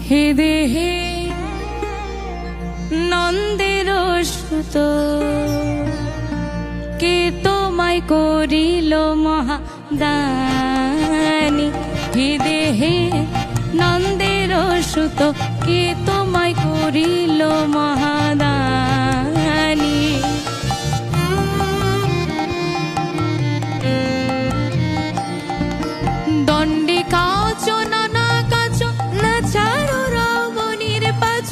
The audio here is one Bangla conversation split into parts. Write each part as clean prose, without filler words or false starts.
হে দেহে নন্দের সুত কে তোমায় করিল মহাদানী। হে দেহে নন্দের সুত কে তোমায় করিল মহাদানী। দণ্ডে কাচ নানা কাচ না ছাড়ো রমণীর পাচ।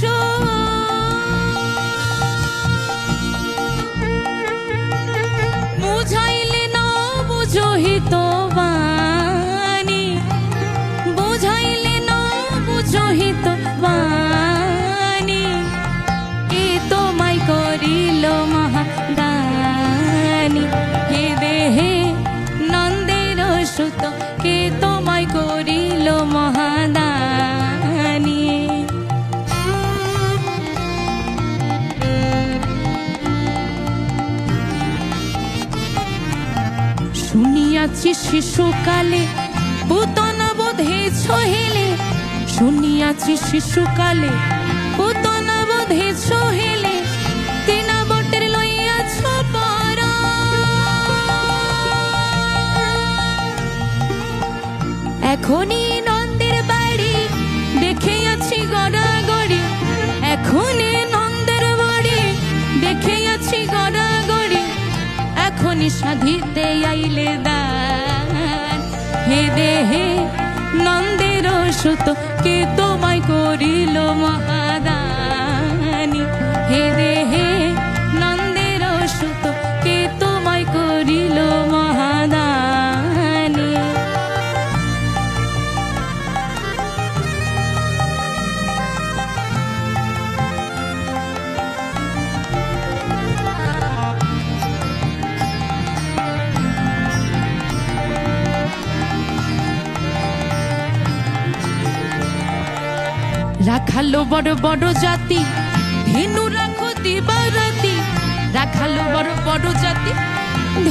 বুঝাইলে না বুঝো হিতবাণী, বুঝাইলে না বুঝো হিতবাণী। কে তোমায় করিল মহাদানী। হে দেহে নন্দের সুত কে তোমায় করিল মহাদানী। শুনিয়াছি শিশুকালে পুতনা বোধেছ হেলে। শুনিয়াছি শিশুকালে পুতনা বোধেছ হেলে। তিনা বটের লইয়াছ পরা। এখনই নন্দের বাড়ি দেখেয়াছি গড়াগড়ি। এখনই নন্দের বাড়ি দেখেয়াছি গড়াগড়ি। এখনই সাধিতে আইলে দান। হে দেহে নন্দের সুত কে তোমায় করিল মহাদানী। হে দেহে নন্দের সুত কে তোমায় করিল মহাদানী। রাখালো বড় বড় জাতি ধেনু রাখো দিবারাতি। রাখালো বড় বড় জাতি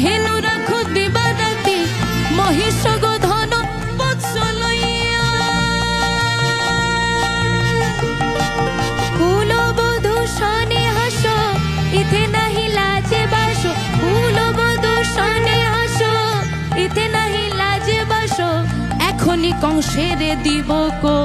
ধেনু রাখো দিবারাতি। মহিষ গোধন বৎস লইয়া কুলবধূ সনে হাস। ইথে নাহি লাজে বাস। কুলবধূ সনে হাস ইথে নাহি লাজে বাস। এখনই কংসের দিব কো